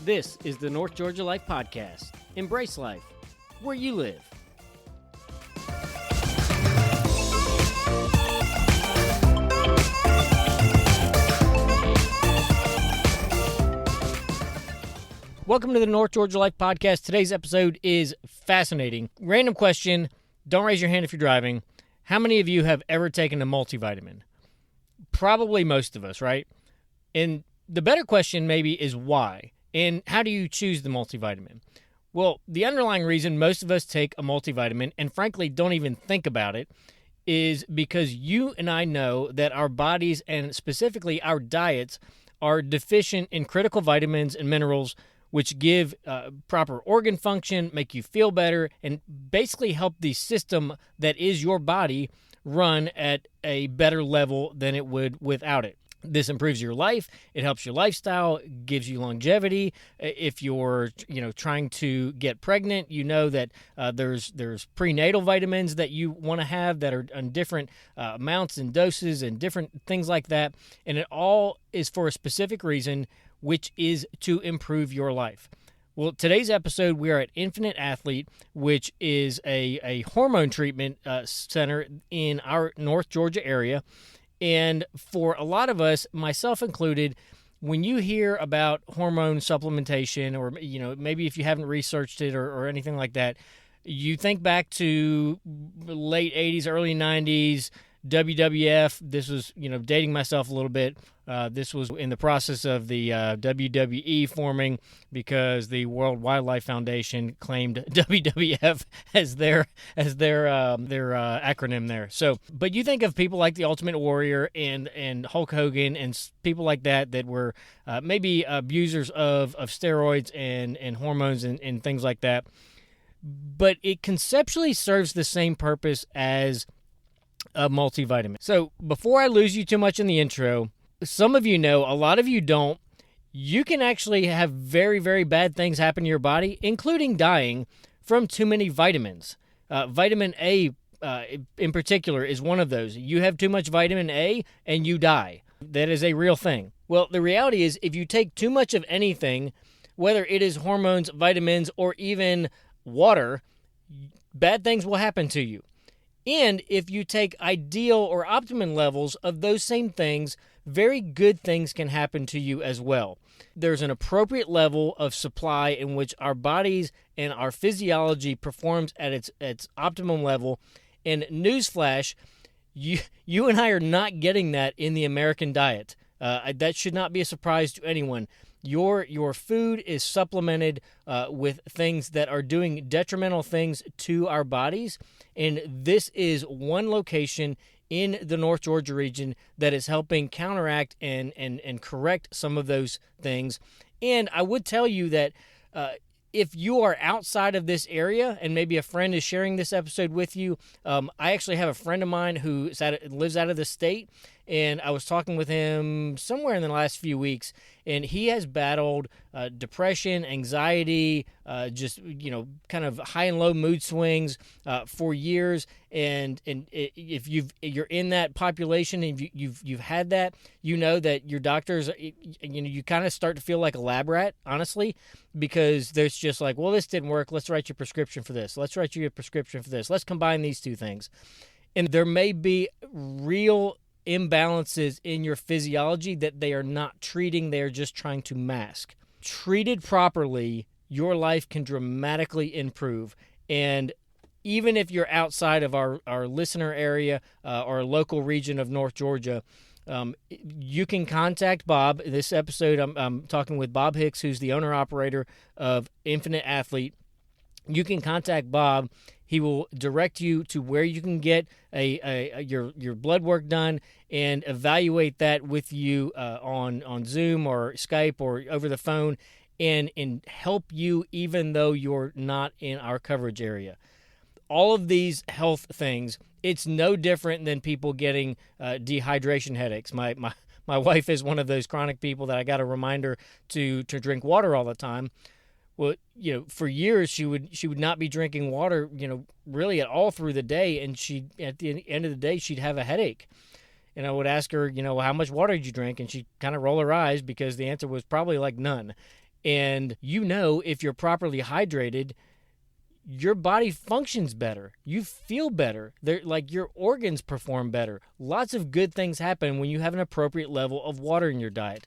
This is the North Georgia Life Podcast. Embrace life where you live. Welcome to the North Georgia Life Podcast. Today's episode is fascinating. Random question. Don't raise your hand if you're driving. How many of you have ever taken a multivitamin? Probably most of us, right? And the better question maybe is why? And how do you choose the multivitamin? Well, the underlying reason most of us take a multivitamin, and frankly don't even think about it, is because you and I know that our bodies, and specifically our diets, are deficient in critical vitamins and minerals which give proper organ function, make you feel better, and basically help the system that is your body run at a better level than it would without it. This improves your life. It helps your lifestyle, gives you longevity. If you're, trying to get pregnant, you know that there's prenatal vitamins that you want to have that are on different amounts and doses and different things like that. And it all is for a specific reason, which is to improve your life. Well, today's episode, we are at Infinite Athlete, which is a hormone treatment center in our North Georgia area. And for a lot of us, myself included, when you hear about hormone supplementation, or maybe if you haven't researched it or anything like that, you think back to late 80s, early 90s, WWF. This was, dating myself a little bit. This was in the process of the WWE forming because the World Wildlife Foundation claimed WWF as their acronym there. So, but you think of people like the Ultimate Warrior and Hulk Hogan and people like that were maybe abusers of steroids and hormones and things like that. But it conceptually serves the same purpose as a multivitamin. So before I lose you too much in the intro, some of you know, a lot of you don't, you can actually have very, very bad things happen to your body, including dying from too many vitamins. Vitamin A in particular is one of those. You have too much vitamin A and you die. That is a real thing. Well, the reality is if you take too much of anything, whether it is hormones, vitamins, or even water, bad things will happen to you. And if you take ideal or optimum levels of those same things, very good things can happen to you as well. There's an appropriate level of supply in which our bodies and our physiology performs at its optimum level. And newsflash, you and I are not getting that in the American diet. That should not be a surprise to anyone. Your food is supplemented with things that are doing detrimental things to our bodies, and this is one location in the North Georgia region that is helping counteract and correct some of those things. And I would tell you that if you are outside of this area and maybe a friend is sharing this episode with you, I actually have a friend of mine who lives out of the state, and I was talking with him somewhere in the last few weeks, and he has battled depression, anxiety, kind of high and low mood swings for years. And if you're in that population and you've had that, you know that your doctors, you kind of start to feel like a lab rat, honestly, because there's just like, well, this didn't work. Let's write you a prescription for this. Let's write you a prescription for this. Let's combine these two things. And there may be real imbalances in your physiology that they are not treating, they are just trying to mask. Treated properly, your life can dramatically improve. And even if you're outside of our listener area or local region of North Georgia, you can contact Bob. This episode, I'm talking with Bob Hicks, who's the owner-operator of Infinite Athlete. You can contact Bob. He will direct you to where you can get your blood work done and evaluate that with you on Zoom or Skype or over the phone and help you even though you're not in our coverage area. All of these health things, it's no different than people getting dehydration headaches. My wife is one of those chronic people that I got to remind her to drink water all the time. Well, for years she would not be drinking water, really at all through the day, and at the end of the day she'd have a headache. And I would ask her, how much water did you drink? And she'd kind of roll her eyes because the answer was probably like none. And if you're properly hydrated, your body functions better. You feel better. Like your organs perform better. Lots of good things happen when you have an appropriate level of water in your diet.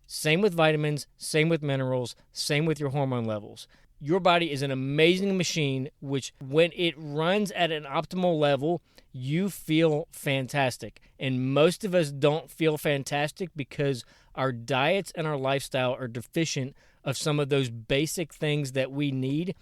Same with vitamins, same with minerals, same with your hormone levels. Your body is an amazing machine, which when it runs at an optimal level, you feel fantastic. And most of us don't feel fantastic because our diets and our lifestyle are deficient of some of those basic things that we need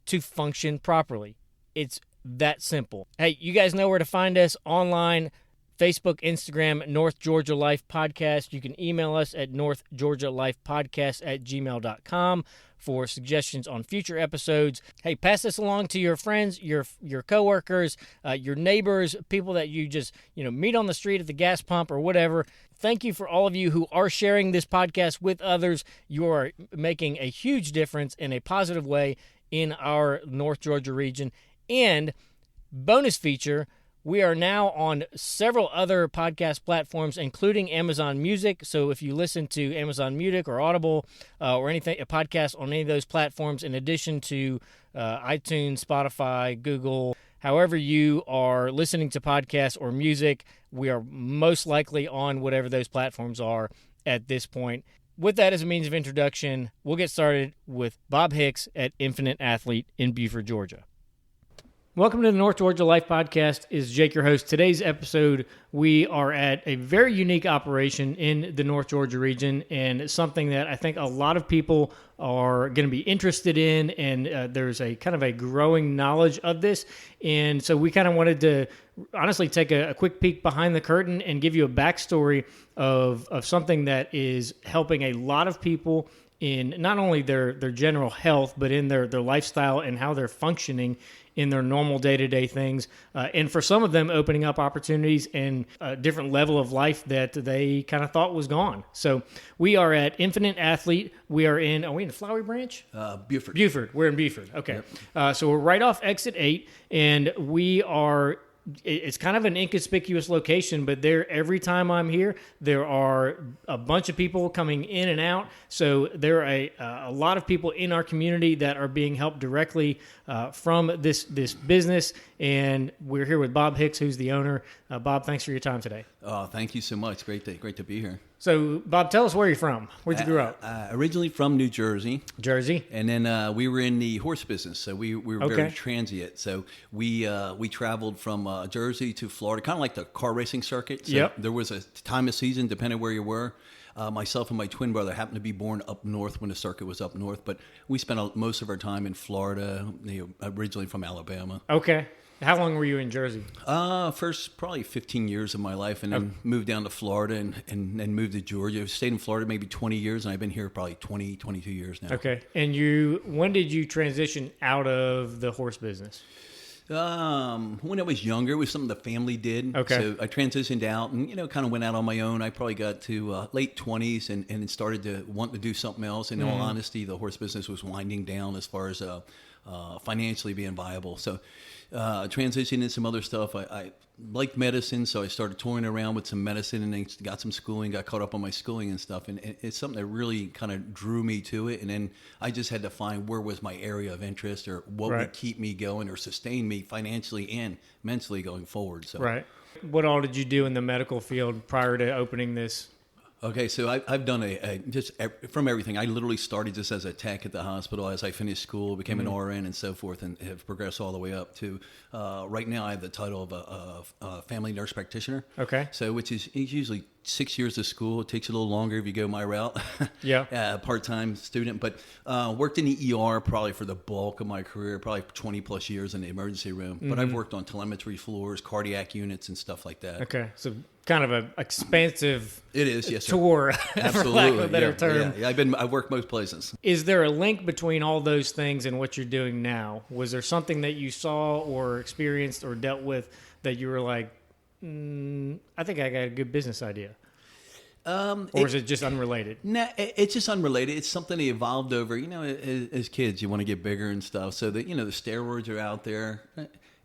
to function properly. It's that simple. Hey, you guys know where to find us online. Facebook, Instagram, North Georgia Life Podcast. You can email us at northgeorgialifepodcast@gmail.com for suggestions on future episodes. Hey, pass this along to your friends, your coworkers, your neighbors, people that you just meet on the street at the gas pump or whatever. Thank you for all of you who are sharing this podcast with others. You are making a huge difference in a positive way in our North Georgia region. And bonus feature, we are now on several other podcast platforms, including Amazon Music. So if you listen to Amazon Music or Audible or anything, a podcast on any of those platforms, in addition to iTunes, Spotify, Google, however you are listening to podcasts or music, we are most likely on whatever those platforms are at this point. With that as a means of introduction, we'll get started with Bob Hicks at Infinite Athlete in Buford, Georgia. Welcome to the North Georgia Life Podcast. Is Jake, your host. Today's episode, we are at a very unique operation in the North Georgia region, and it's something that I think a lot of people are going to be interested in, and there's a kind of a growing knowledge of this. And so we kind of wanted to honestly take a quick peek behind the curtain and give you a backstory of something that is helping a lot of people in not only their general health, but in their lifestyle and how they're functioning in their normal day-to-day things. And for some of them, opening up opportunities and a different level of life that they kind of thought was gone. So we are at Infinite Athlete. Are we in Flowery Branch? Buford. Buford. We're in Buford. Okay. Yep. So we're right off exit 8, and it's kind of an inconspicuous location, but every time I'm here, there are a bunch of people coming in and out. So there are a lot of people in our community that are being helped directly from this business. And we're here with Bob Hicks, who's the owner. Bob, thanks for your time today. Thank you so much. Great to be here. So, Bob, tell us where you're from. Where'd you grow up? Originally from New Jersey. Jersey. And then we were in the horse business, so we were very transient. So we traveled from Jersey to Florida, kind of like the car racing circuit. So there was a time of season, depending where you were. Myself and my twin brother happened to be born up north when the circuit was up north, but we spent most of our time in Florida, originally from Alabama. Okay. How long were you in Jersey? First probably 15 years of my life, and then moved down to Florida and then moved to Georgia. Stayed in Florida maybe 20 years, and I've been here probably 22 years now. Okay. And when did you transition out of the horse business? When I was younger, it was something the family did. Okay. So I transitioned out and, kind of went out on my own. I probably got to late 20s and started to want to do something else. In all honesty, the horse business was winding down as far as financially being viable. So transitioning into some other stuff. I liked medicine, so I started touring around with some medicine and then got some schooling, got caught up on my schooling and stuff. And it's something that really kind of drew me to it. And then I just had to find where was my area of interest or what would keep me going or sustain me financially and mentally going forward. So. Right. What all did you do in the medical field prior to opening this? Okay, so I've done just from everything. I literally started just as a tech at the hospital as I finished school, became an RN and so forth, and have progressed all the way up to right now I have the title of a family nurse practitioner. Okay. So which is usually 6 years of school. It takes a little longer if you go my route. Yeah. Part-time student, but worked in the ER probably for the bulk of my career, probably 20 plus years in the emergency room. But I've worked on telemetry floors, cardiac units, and stuff like that. Okay, so kind of an expansive tour, absolutely, for lack of a better term. Yeah, I've worked most places. Is there a link between all those things and what you're doing now? Was there something that you saw or experienced or dealt with that you were like, I think I got a good business idea? Or is it just unrelated? Nah, it's just unrelated. It's something that evolved over, as kids, you want to get bigger and stuff. So that, the steroids are out there.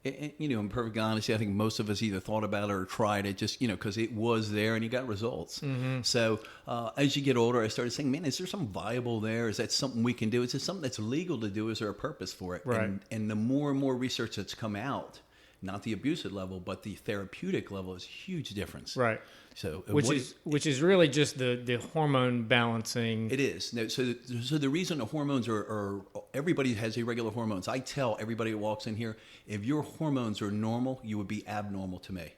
In perfect honesty, I think most of us either thought about it or tried it just, because it was there and you got results. So as you get older, I started saying, man, is there something viable there? Is that something we can do? Is it something that's legal to do? Is there a purpose for it? Right. And the more and more research that's come out, not the abusive level, but the therapeutic level is a huge difference. Right. So which is really just the hormone balancing. It is. No, so the reason the hormones are everybody has irregular hormones. I tell everybody that walks in here, if your hormones are normal, you would be abnormal to me.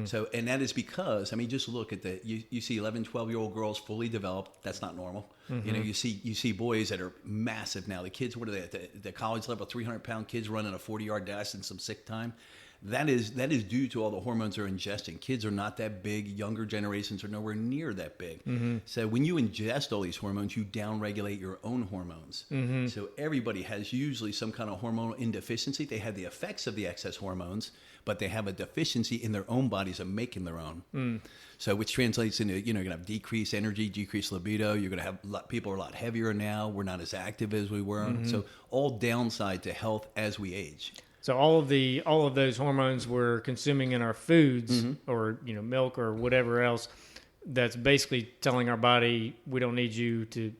So, and that is because, just look at you see 11, 12-year-old girls fully developed. That's not normal. You see boys that are massive now. The kids, what are they at the college level, 300-pound kids running a 40-yard dash in some sick time. That is due to all the hormones they're ingesting. Kids are not that big. Younger generations are nowhere near that big. So when you ingest all these hormones, you downregulate your own hormones. So everybody has usually some kind of hormonal indeficiency. They have the effects of the excess hormones, but they have a deficiency in their own bodies of making their own. So which translates into, you're going to have decreased energy, decreased libido. You're going to have people are a lot heavier now. We're not as active as we were. So all downside to health as we age. So all of those hormones we're consuming in our foods or milk or whatever else, that's basically telling our body we don't need you to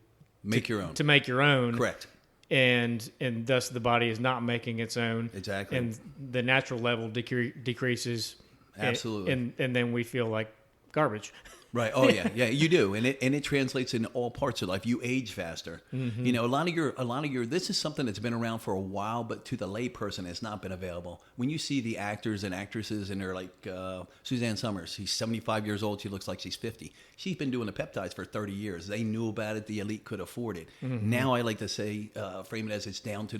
make your own. To make your own. Correct. And thus the body is not making its own. Exactly. And the natural level decreases. Absolutely. And then we feel like garbage. Right. Oh yeah, you do, and it translates in all parts of life. You age faster. A lot of your. This is something that's been around for a while, but to the layperson has not been available. When you see the actors and actresses, and they're like Suzanne Summers, she's 75 years old. She looks like she's 50. She's been doing the peptides for 30 years. They knew about it. The elite could afford it. Now I like to say, frame it as it's down to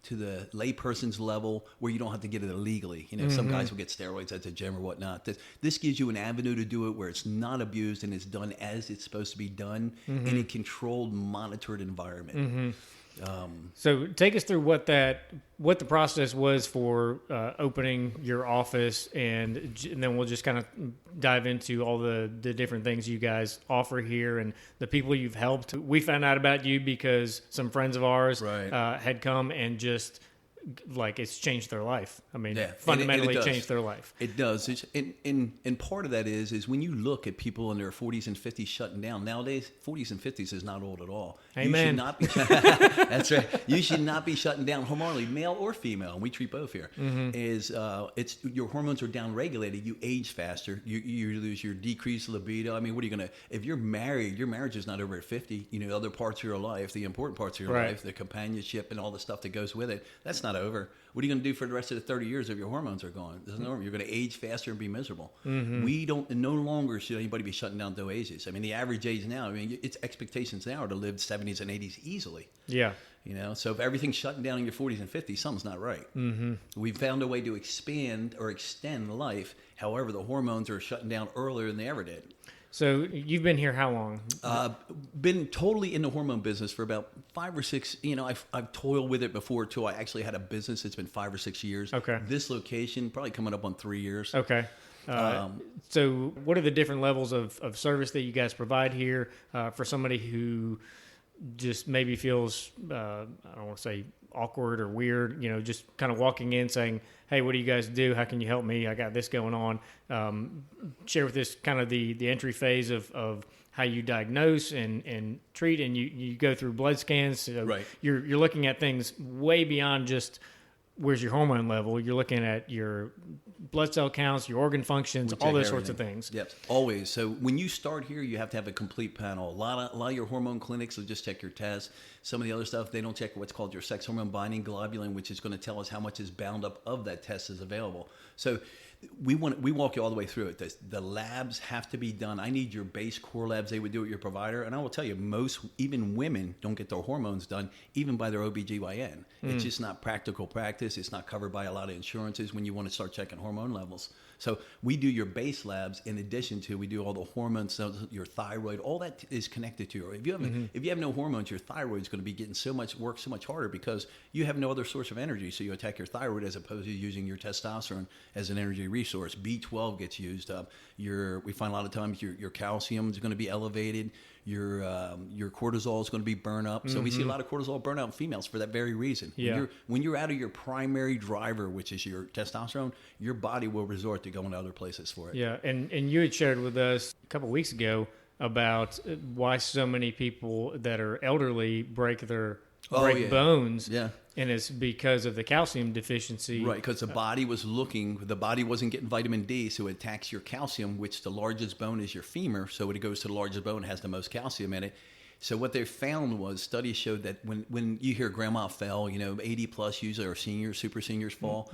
the layperson's level where you don't have to get it illegally. Some guys will get steroids at the gym or whatnot. This gives you an avenue to do it where it's not abused and it's done as it's supposed to be done in a controlled, monitored environment. So take us through what the process was for opening your office, and then we'll just kind of dive into all the different things you guys offer here and the people you've helped. We found out about you because some friends of ours had come and just it's changed their life. Fundamentally changed their life. It does. And part of that is when you look at people in their 40s and 50s shutting down, nowadays 40s and 50s is not old at all. Amen. You should not be, that's right. You should not be shutting down hormonally, male or female, and we treat both here. It's your hormones are down regulated. You age faster. You lose your decreased libido. What are you going to, if you're married, your marriage is not over at 50. Other parts of your life, the important parts of your life, the companionship and all the stuff that goes with it, that's not over. What are you going to do for the rest of the 30 years if your hormones are gone? It's normal. You're going to age faster and be miserable. We don't, no longer should anybody be shutting down their ages. The average age now, it's expectations now are to live 70s and 80s easily. Yeah. So if everything's shutting down in your 40s and 50s, something's not right. We've found a way to expand or extend life. However, the hormones are shutting down earlier than they ever did. So you've been here how long? Been totally in the hormone business for about 5 or 6. I've toiled with it before too. I actually had a business. It's been 5 or 6 years. Okay. This location probably coming up on 3 years. Okay. So what are the different levels of service that you guys provide here for somebody who just maybe feels I don't want to say awkward or weird, just kind of walking in saying, hey, what do you guys do? How can you help me? I got this going on. Share with us kind of the entry phase of how you diagnose and treat, and you go through blood scans. So right. You're looking at things way beyond just where's your hormone level. You're looking at your blood cell counts, your organ functions, all those sorts of things. Yep, always. So when you start here, you have to have a complete panel. A lot of your hormone clinics will just check your tests. Some of the other stuff, they don't check what's called your sex hormone binding globulin, which is going to tell us how much is bound up of that test is available. So we walk you all the way through it. The labs have to be done. I need your base core labs they would do at your provider. And I will tell you, most, even women, don't get their hormones done, even by their OBGYN. It's just not practical practice. It's not covered by a lot of insurances when you want to start checking hormone levels. So we do your base labs in addition to we do all the hormones, your thyroid, all that is connected to you. If you have no hormones, your thyroid is going to be getting so much harder because you have no other source of energy. So you attack your thyroid as opposed to using your testosterone as an energy resource. B12 gets used up. We find a lot of times your calcium is going to be elevated. Your cortisol is going to be burned up. So we see a lot of cortisol burnout in females for that very reason. Yeah. When you're out of your primary driver, which is your testosterone, your body will resort to going to other places for it. Yeah, and you had shared with us a couple of weeks ago about why so many people that are elderly break bones. Yeah. And it's because of the calcium deficiency. Right, because the body wasn't getting vitamin D, so it attacks your calcium, which the largest bone is your femur, so it goes to the largest bone, has the most calcium in it. So what they found was studies showed that when you hear grandma fell, 80 plus usually, or seniors, super seniors fall,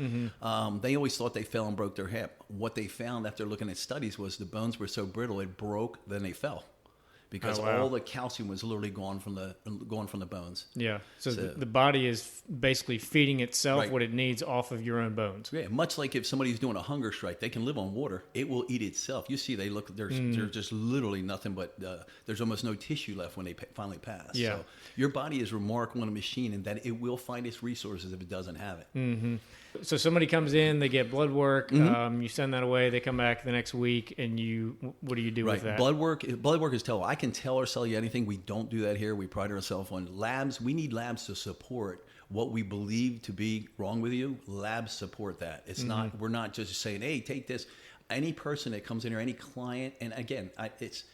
they always thought they fell and broke their hip. What they found after looking at studies was the bones were so brittle, it broke, then they fell. Because all the calcium was literally gone from the bones. Yeah. So the body is basically feeding itself what it needs off of your own bones. Yeah. Much like if somebody's doing a hunger strike, they can live on water. It will eat itself. You see, there's just literally nothing but there's almost no tissue left when they finally pass. Yeah. So your body is remarkable in a machine in that it will find its resources if it doesn't have it. Mm-hmm. So somebody comes in, they get blood work, you send that away, they come back the next week, and what do you do with that? Blood work is tell. I can tell or sell you anything. We don't do that here. We pride ourselves on labs. We need labs to support what we believe to be wrong with you. Labs support that. It's not. We're not just saying, hey, take this. Any person that comes in here, any client, and again, it's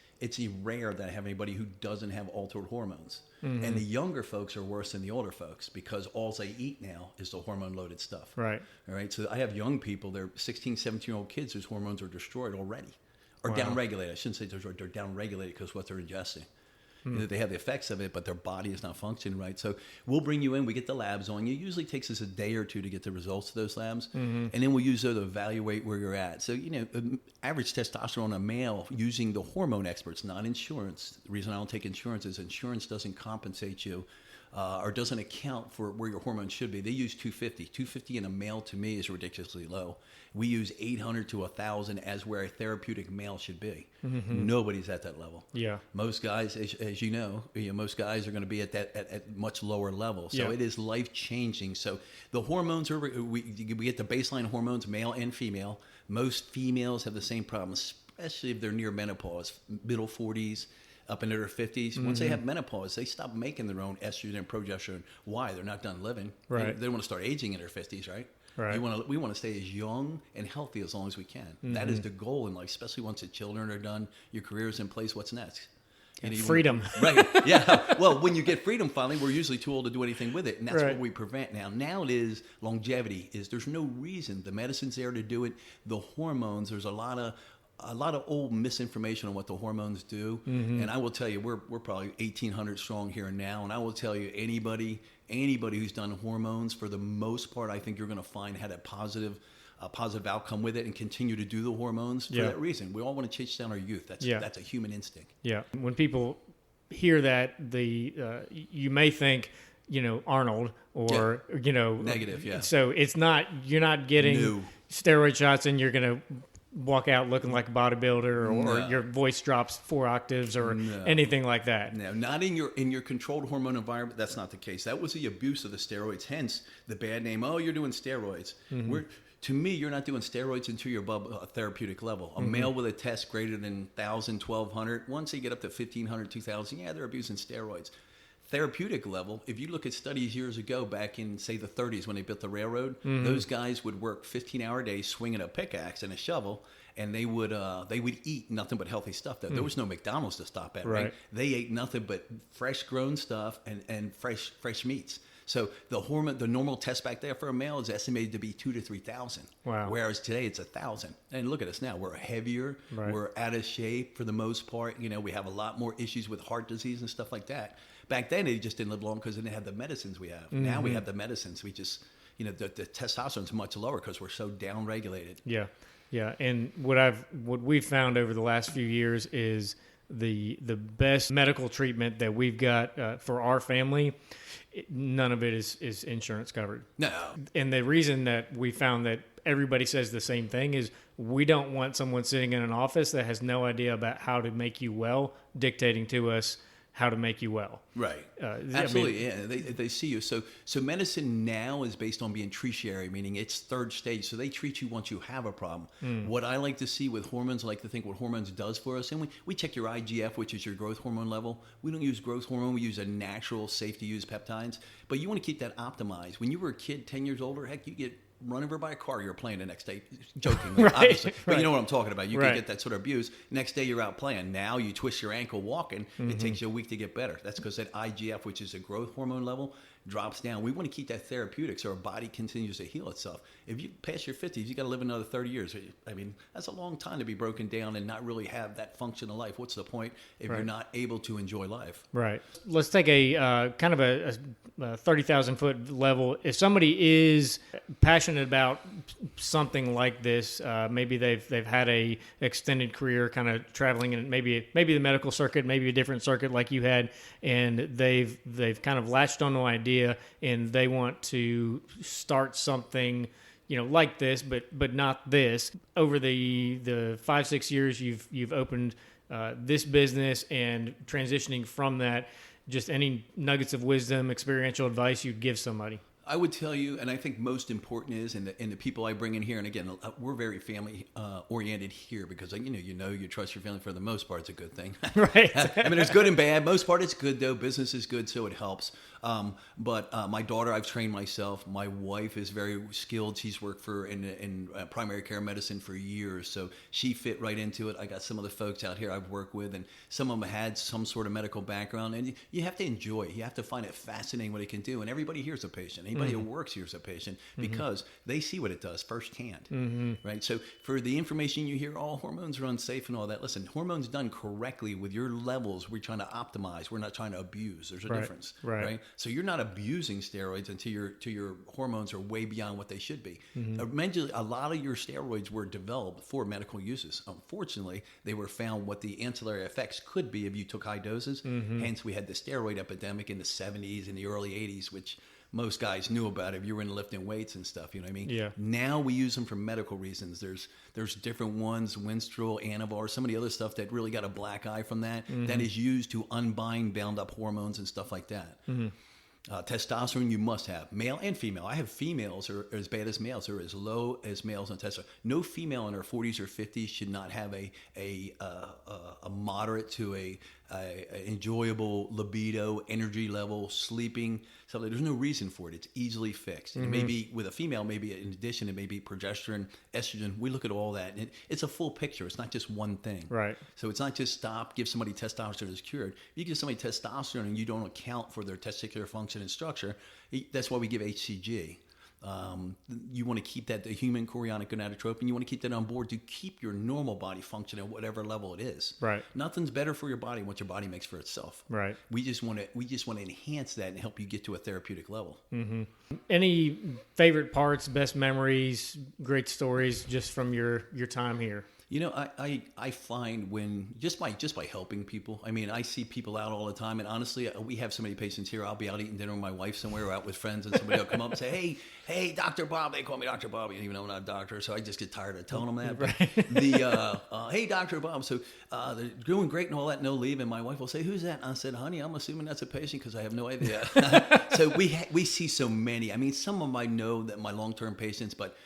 rare that I have anybody who doesn't have altered hormones. And the younger folks are worse than the older folks because all they eat now is the hormone-loaded stuff. Right. All right. So I have young people, they're 16, 17-year-old kids whose hormones are destroyed already. Or downregulated. I shouldn't say they're downregulated because what they're ingesting. They have the effects of it, but their body is not functioning right. So we'll bring you in. We get the labs on you. It usually takes us a day or two to get the results of those labs. And then we'll use those to evaluate where you're at. So, average testosterone in a male using the hormone experts, not insurance. The reason I don't take insurance is insurance doesn't compensate you or doesn't account for where your hormones should be. They use 250. 250 in a male, to me, is ridiculously low. We use 800 to 1,000 as where a therapeutic male should be. Nobody's at that level. Yeah. Most guys, as you know, most guys are going to be at that at much lower level. So it is life changing. So the hormones we get the baseline hormones, male and female. Most females have the same problem, especially if they're near menopause, middle 40s. Up into their 50s. Once they have menopause, they stop making their own estrogen and progesterone. Why? They're not done living. Right. They want to start aging in their 50s, right? Right. We want to stay as young and healthy as long as we can. That is the goal in life, especially once the children are done, your career is in place. What's next? Freedom. Right. Yeah. Well, when you get freedom finally, we're usually too old to do anything with it. And that's what we prevent now. Now it is longevity. There's no reason. The medicine's there to do it. The hormones, there's a lot of old misinformation on what the hormones do. And I will tell you, we're probably 1,800 strong here and now. And I will tell you, anybody who's done hormones, for the most part, I think you're going to find had a positive outcome with it and continue to do the hormones for that reason. We all want to chase down our youth. That's a human instinct. Yeah. When people hear that, you may think, Arnold or, negative. Yeah. So you're not getting steroid shots and you're going to walk out looking like a bodybuilder or your voice drops 4 octaves or anything like that. No, not in your controlled hormone environment. That's not the case. That was the abuse of the steroids. Hence the bad name. Oh, you're doing steroids. To me, you're not doing steroids until you're above a therapeutic level. A male with a test greater than 1,000, 1,200, once they get up to 1,500, 2,000, they're abusing steroids. Therapeutic level, if you look at studies years ago, back in, say, the 30s when they built the railroad, those guys would work 15-hour days swinging a pickaxe and a shovel, and they would eat nothing but healthy stuff. There was no McDonald's to stop at, right? They ate nothing but fresh-grown stuff and fresh meats. So the normal test back there for a male is estimated to be 2,000 to 3,000. Wow. Whereas today it's 1,000. And look at us now. We're heavier. Right. We're out of shape for the most part. We have a lot more issues with heart disease and stuff like that. Back then, they just didn't live long because they didn't have the medicines we have. Now we have the medicines. We just, the testosterone's much lower because we're so down-regulated. Yeah, yeah. And what we've found over the last few years is the best medical treatment that we've got for our family. None of it is insurance covered. No. And the reason that we found that everybody says the same thing is we don't want someone sitting in an office that has no idea about how to make you well dictating to us how to make you well. Right. Absolutely. Yeah. They see you. So medicine now is based on being tertiary, meaning it's third stage. So they treat you once you have a problem. What I like to see with hormones, I like to think what hormones does for us. And we check your IGF, which is your growth hormone level. We don't use growth hormone. We use a natural, safe to use peptides. But you want to keep that optimized. When you were a kid, 10 years older, heck, you get run over by a car, you're playing the next day, jokingly, obviously. But you know what I'm talking about. You can get that sort of abuse. Next day, you're out playing. Now you twist your ankle walking. It takes you a week to get better. That's because that IGF, which is a growth hormone level, drops down. We want to keep that therapeutic so our body continues to heal itself. If you pass your 50s, you got to live another 30 years. I mean, that's a long time to be broken down and not really have that functional life. What's the point if you're not able to enjoy life? Right. Let's take a kind of a 30,000 foot level. If somebody is passionate about something like this, maybe they've had a extended career kind of traveling in maybe the medical circuit, maybe a different circuit like you had, and they've kind of latched on an idea and they want to start something, like this, but not this. Over the 5-6 years you've opened this business and transitioning from that, just any nuggets of wisdom, experiential advice you'd give somebody? I would tell you, and I think most important is, and the people I bring in here, and again, we're very family oriented here because you trust your family for the most part. It's a good thing, right? I mean, there's good and bad. Most part, it's good though. Business is good, so it helps. But my daughter, I've trained myself. My wife is very skilled. She's worked in primary care medicine for years, so she fit right into it. I got some of the folks out here I've worked with, and some of them had some sort of medical background, and you have to enjoy it. You have to find it fascinating what it can do, and everybody here's a patient. Anybody who works here is a patient because they see what it does firsthand, right? So for the information you hear, all hormones are unsafe and all that. Listen, hormones done correctly with your levels, we're trying to optimize. We're not trying to abuse. There's a difference, right? So you're not abusing steroids until your hormones are way beyond what they should be. Eventually, a lot of your steroids were developed for medical uses. Unfortunately, they were found what the ancillary effects could be if you took high doses. Hence, we had the steroid epidemic in the 70s and the early 80s, which most guys knew about if you were into lifting weights and stuff, you know what I mean? Yeah. Now we use them for medical reasons. There's different ones, Winstrol, Anavar, some of the other stuff that really got a black eye from that, that is used to unbind bound up hormones and stuff like that. Testosterone you must have, male and female. I have females are as bad as males, or as low as males on testosterone. No female in her 40s or 50s should not have a moderate to a enjoyable libido, energy level, sleeping. So there's no reason for it. It's easily fixed. And maybe with a female, maybe in addition, it may be progesterone, estrogen. We look at all that, and it's a full picture. It's not just one thing. Right. So it's not just give somebody testosterone is cured. If you give somebody testosterone and you don't account for their testicular function and structure, that's why we give HCG. You want to keep the human chorionic gonadotropin, you want to keep that on board to keep your normal body function at whatever level it is. Right. Nothing's better for your body than what your body makes for itself. Right. We just want to enhance that and help you get to a therapeutic level. Any favorite parts, best memories, great stories just from your time here? I find when just by helping people, I mean, I see people out all the time, and honestly, we have so many patients here. I'll be out eating dinner with my wife somewhere, or out with friends, and somebody will come up and say, "Hey, Dr. Bob." They call me Dr. Bob, even though I'm not a doctor, so I just get tired of telling them that. But hey, Dr. Bob. So they're doing great and all that, no leave, and my wife will say, "Who's that?" And I said, "Honey, I'm assuming that's a patient because I have no idea." So we see so many. I mean, some of them I know that my long-term patients, but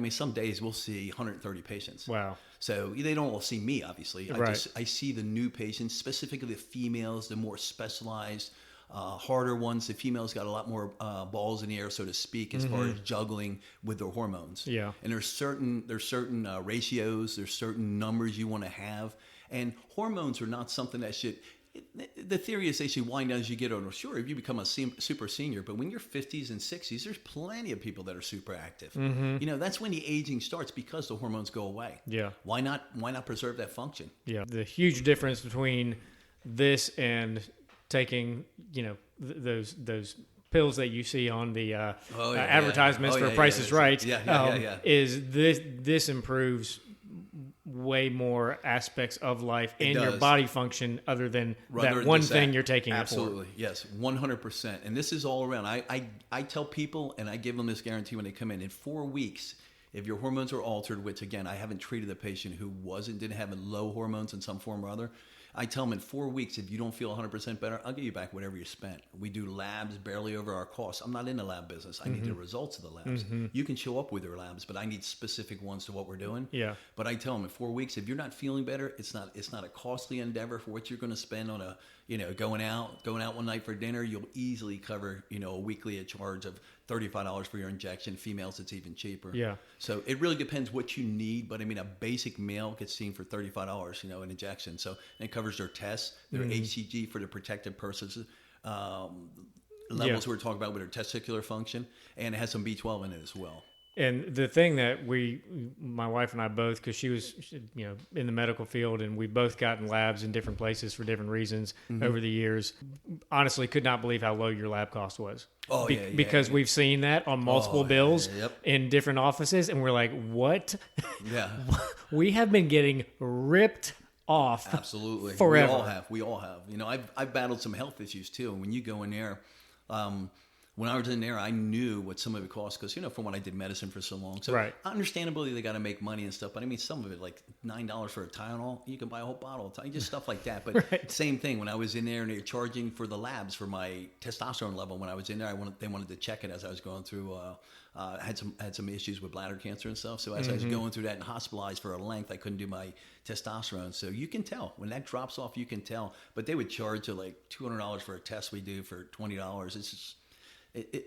some days we'll see 130 patients. Wow. So they don't all see me, obviously. I see the new patients, specifically the females, the more specialized, harder ones. The females got a lot more balls in the air, so to speak, as far as juggling with their hormones. Yeah. And there's certain ratios, there's certain numbers you want to have. And hormones are not something that should... The theory is they should wind down as you get older. Sure, if you become a super senior, but when you're 50s and 60s, there's plenty of people that are super active. That's when the aging starts because the hormones go away. Yeah. Why not preserve that function? Yeah. The huge difference between this and taking, those pills that you see on the advertisements for Price is Right. Is this improves way more aspects of life and your body function other than that one thing you're taking it for. Absolutely, yes, 100%. And this is all around. I tell people, and I give them this guarantee when they come in 4 weeks, if your hormones are altered, which again, I haven't treated a patient who didn't have low hormones in some form or other, I tell them in 4 weeks, if you don't feel 100% better, I'll give you back whatever you spent. We do labs barely over our costs. I'm not in the lab business. I need the results of the labs. You can show up with your labs, but I need specific ones to what we're doing. Yeah. But I tell them in 4 weeks, if you're not feeling better, it's not a costly endeavor for what you're going to spend on going out one night for dinner. You'll easily cover, a weekly charge of $35 for your injection. Females, it's even cheaper. Yeah. So it really depends what you need. But I mean, a basic male gets seen for $35, an injection. So it covers their tests, their HCG for the protective purposes, levels we were talking about with their testicular function, and it has some B12 in it as well. And the thing that my wife and I both, because she was, in the medical field, and we both gotten labs in different places for different reasons over the years, honestly could not believe how low your lab cost was. Oh, because we've seen that on multiple bills in different offices, and we're like, what? Yeah. We have been getting ripped off. Absolutely. Forever. We all have. I've battled some health issues too. And when you go in there, when I was in there, I knew what some of it cost because, from when I did medicine for so long. So understandably, they got to make money and stuff. But I mean, some of it, like $9 for a Tylenol, you can buy a whole bottle of Tylenol, just stuff like that. But same thing, when I was in there and they were charging for the labs for my testosterone level, when I was in there, they wanted to check it as I was going through, had some issues with bladder cancer and stuff. So as I was going through that and hospitalized for a length, I couldn't do my testosterone. So you can tell when that drops off, you can tell. But they would charge you like $200 for a test we do for $20. It's just,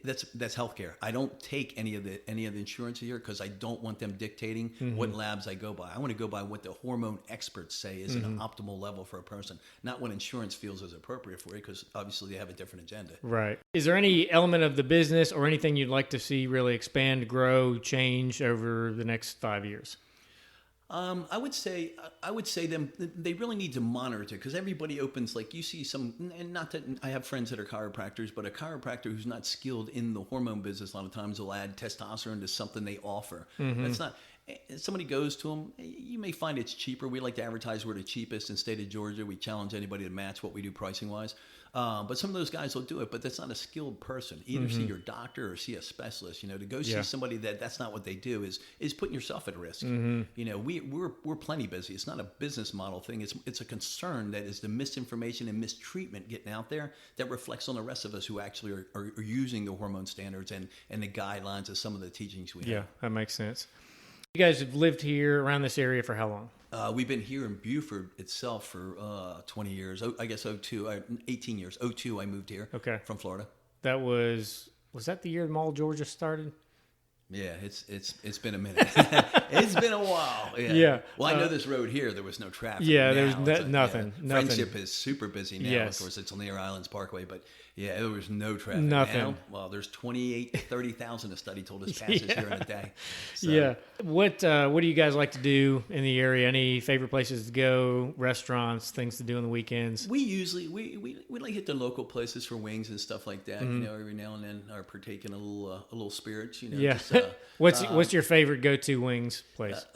that's healthcare. I don't take any of the insurance here because I don't want them dictating what labs I go by. I want to go by what the hormone experts say is an optimal level for a person, not what insurance feels is appropriate for you, because obviously they have a different agenda. Right. Is there any element of the business or anything you'd like to see really expand, grow, change over the next 5 years? I would say they really need to monitor it because everybody opens, like you see some, and not that I have friends that are chiropractors, but a chiropractor who's not skilled in the hormone business a lot of times will add testosterone to something they offer. That's not. Somebody goes to them, you may find it's cheaper. We like to advertise we're the cheapest in the state of Georgia. We challenge anybody to match what we do pricing wise. But some of those guys will do it, but that's not a skilled person. Either see your doctor or see a specialist. To go see somebody that's not what they do is putting yourself at risk. We're plenty busy. It's not a business model thing. It's a concern that is the misinformation and mistreatment getting out there that reflects on the rest of us who actually are using the hormone standards and the guidelines of some of the teachings we have. Yeah, that makes sense. You guys have lived here around this area for how long? We've been here in Buford itself for 20 years. I guess 18 years. 02, I moved here from Florida. That was that the year Mall Georgia started? Yeah, it's been a minute. It's been a while. Yeah. Well, I know this road here, there was no traffic. Yeah, there's nothing. Friendship is super busy now. Yes. Of course, it's on the Air Islands Parkway, but yeah, there was no traffic. Nothing. Now, well, there's 28 to 30,000 a study told us passes here in a day. So. Yeah. What do you guys like to do in the area? Any favorite places to go, restaurants, things to do on the weekends? We usually we like hit the local places for wings and stuff like that. Every now and then are partaking a little spirits. Yeah. Just, what's your favorite go-to wings place?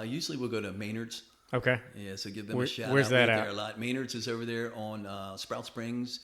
Usually we'll go to Maynard's. Okay. Yeah, so give them a shout. Where's that at? There a lot. Maynard's is over there on Sprout Springs,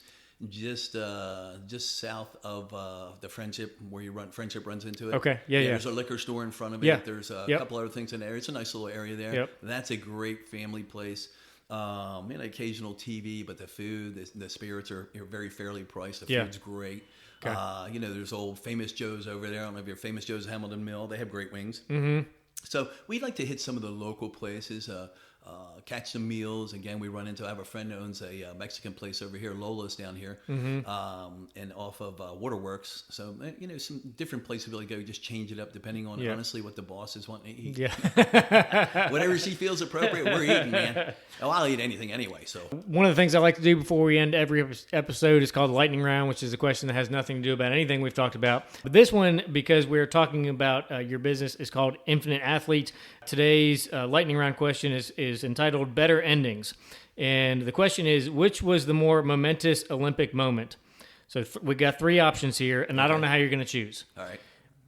just south of the Friendship, where Friendship runs into it. Okay. Yeah. There's a liquor store in front of it. Yeah. There's a couple other things in there. It's a nice little area there. Yep. That's a great family place. Occasional TV, but the food, the spirits are very fairly priced. The food's great. Okay. There's old Famous Joe's over there. I don't know if you're Famous Joe's Hamilton Mill. They have great wings. Mm-hmm. So we'd like to hit some of the local places, catch some meals. Again, I have a friend who owns a Mexican place over here, Lola's down here, and off of Waterworks. So, some different places we really go, just change it up depending on, honestly, what the bosses want to eat. Yeah. Whatever she feels appropriate, we're eating, man. Oh, I'll eat anything anyway, so. One of the things I like to do before we end every episode is called the lightning round, which is a question that has nothing to do about anything we've talked about. But this one, because we're talking about your business, is called Infinite Athlete. Today's lightning round question is entitled Better Endings. And the question is, which was the more momentous Olympic moment? So we got three options here, and I don't know how you're going to choose. All right.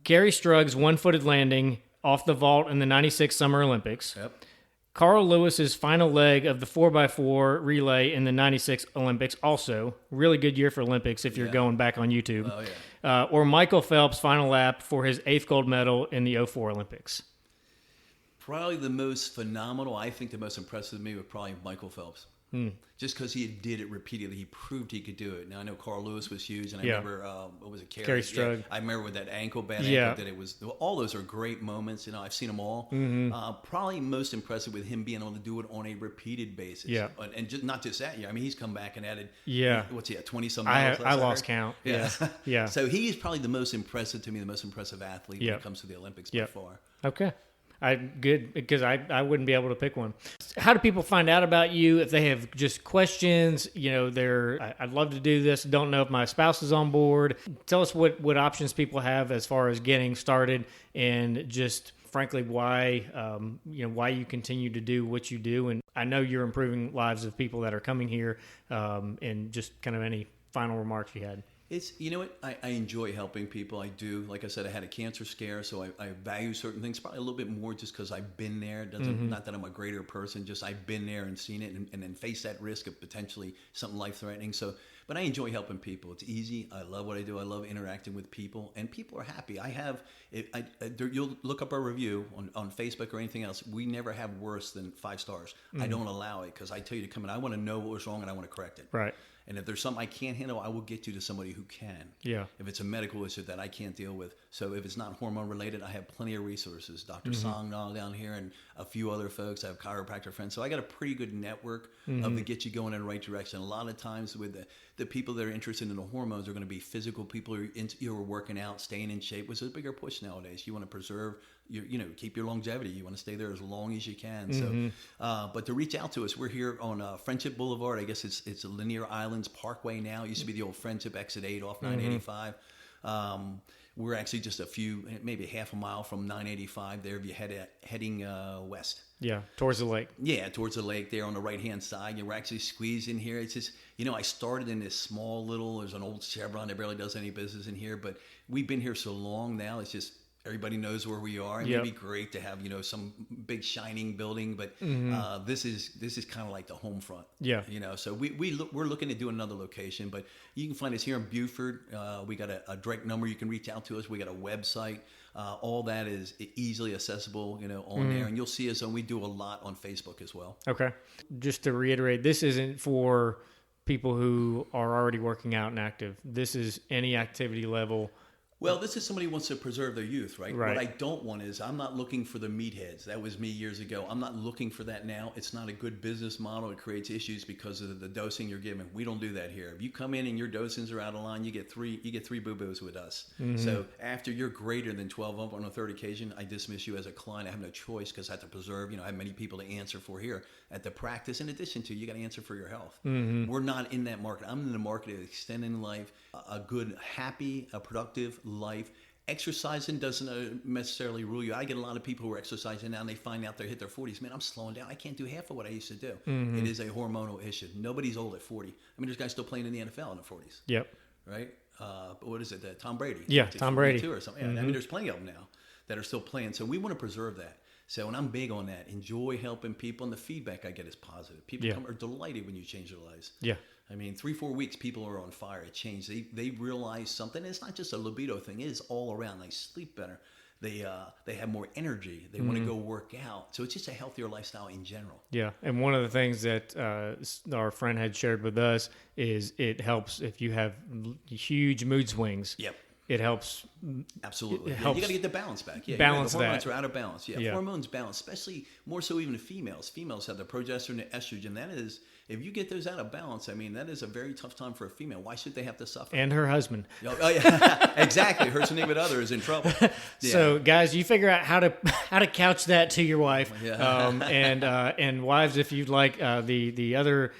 Gary Strug's one-footed landing off the vault in the 96 Summer Olympics. Yep. Carl Lewis's final leg of the 4x4 relay in the 96 Olympics, also. Really good year for Olympics if you're going back on YouTube. Oh, yeah. Or Michael Phelps' final lap for his 8th gold medal in the 04 Olympics. Probably the most phenomenal, I think the most impressive to me was probably Michael Phelps. Just because he did it repeatedly, he proved he could do it. Now I know Carl Lewis was huge, and I Yeah. remember what was it, Kerry Strug. I remember with that ankle, bad Yeah. ankle, that it was. All those are great moments. You know, I've seen them all. Probably most impressive with him being able to do it on a repeated basis. Yeah. And just not just that year. I mean, he's come back and added. Yeah. What's he at? 20-some I medals. last lost year? count. Yeah. Yeah. So he's probably the most impressive to me, the most impressive athlete when Yep. it comes to the Olympics Yep. by far. Okay. Good, because I wouldn't be able to pick one. How do people find out about you if they have just questions? You know, I'd love to do this. Don't know if my spouse is on board. Tell us what options people have as far as getting started, and just frankly why why you continue to do what you do. And I know you're improving lives of people that are coming here. And just kind of any final remarks you had. It's, you know what, I enjoy helping people. I do. Like I said, I had a cancer scare, so I value certain things probably a little bit more just because I've been there. It doesn't, not that I'm a greater person, just I've been there and seen it, and then face that risk of potentially something life-threatening. So, but I enjoy helping people. It's easy. I love what I do. I love interacting with people, and people are happy. You'll look up our review on Facebook or anything else. We never have worse than 5 stars. I don't allow it because I tell you to come in. I want to know what was wrong and I want to correct it. Right. And if there's something I can't handle, I will get you to somebody who can. Yeah. If it's a medical issue that I can't deal with. So if it's not hormone related, I have plenty of resources. Dr. Songnal down here and a few other folks. I have chiropractor friends. So I got a pretty good network of to get you going in the right direction. A lot of times with the people that are interested in the hormones are going to be physical people who are working out, staying in shape, which is a bigger push nowadays. You want to preserve keep your longevity. You want to stay there as long as you can. So, but to reach out to us, we're here on Friendship Boulevard. I guess it's a Linear Islands Parkway now. It used to be the old Friendship Exit 8 off 985. We're actually just maybe half a mile from 985 there if you're heading west. Yeah, towards the lake. Yeah, towards the lake there on the right-hand side. We're actually squeezed in here. It's just, I started in this small there's an old Chevron that barely does any business in here, but we've been here so long now, it's just, everybody knows where we are. And it'd be great to have, some big shining building, but this is kind of like the home front. Yeah. So we're looking to do another location, but you can find us here in Buford. We got a direct number. You can reach out to us. We got a website. All that is easily accessible, on there. And you'll see us, and we do a lot on Facebook as well. Okay. Just to reiterate, this isn't for people who are already working out and active. This is any activity level. Well, this is somebody who wants to preserve their youth, right? Right. What I don't want is, I'm not looking for the meatheads. That was me years ago. I'm not looking for that now. It's not a good business model. It creates issues because of the dosing you're giving. We don't do that here. If you come in and your dosings are out of line, you get three boo-boos with us. So after you're greater than 12 up on a third occasion, I dismiss you as a client. I have no choice because I have to preserve. I have many people to answer for here at the practice. In addition to, you got to answer for your health. We're not in that market. I'm in the market of extending life, a good, happy, a productive life. Exercising doesn't necessarily rule you. I get a lot of people who are exercising now and they find out they hit their 40s. Man, I'm slowing down. I can't do half of what I used to do. It is a hormonal issue. Nobody's old at 40. I mean, there's guys still playing in the NFL in their 40s. Yep. Right? But what is it? Tom Brady. Yeah, Tom Brady. Or something. Yeah, I mean, there's plenty of them now that are still playing. So we want to preserve that. So, and I'm big on that. Enjoy helping people, and the feedback I get is positive. People are delighted when you change their lives. Yeah. I mean, 3-4 weeks, people are on fire. It changed. They realize something. It's not just a libido thing. It is all around. They sleep better. They have more energy. They want to go work out. So it's just a healthier lifestyle in general. Yeah. And one of the things that our friend had shared with us is it helps if you have huge mood swings. Yep. It helps. Absolutely. It helps. You got to get the balance back. Yeah, balance the hormones are out of balance. Yeah, hormones balance, especially more so even in females. Females have the progesterone and estrogen. That is, if you get those out of balance, I mean, that is a very tough time for a female. Why should they have to suffer? And her husband. Oh yeah, exactly. Her significant other is in trouble. Yeah. So, guys, you figure out how to couch that to your wife. Yeah. And wives, if you'd like the other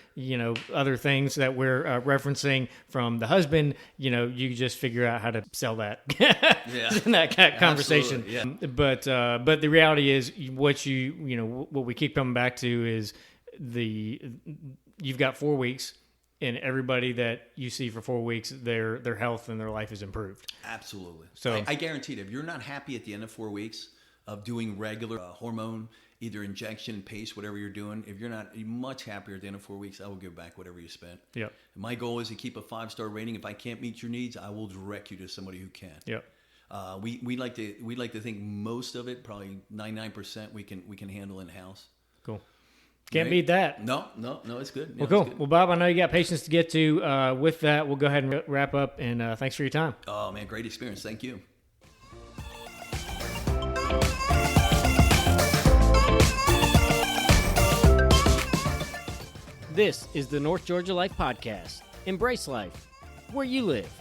other things that we're referencing from the husband, you just figure out how to sell that. In that conversation. Yeah. But the reality is what what we keep coming back to is you've got 4 weeks, and everybody that you see for 4 weeks, their health and their life is improved. Absolutely. So I guarantee it, if you're not happy at the end of 4 weeks of doing regular hormone, either injection, paste, whatever you're doing, if you're not much happier at the end of 4 weeks, I will give back whatever you spent. Yep. My goal is to keep a 5-star rating. If I can't meet your needs, I will direct you to somebody who can. Yep. We like to think most of it, probably 99%, we can handle in house. Cool. Can't beat that. No, it's good. Well, cool. Well, Bob, I know you got patients to get to. With that, we'll go ahead and wrap up, and thanks for your time. Oh, man, great experience. Thank you. This is the North Georgia Life Podcast. Embrace life where you live.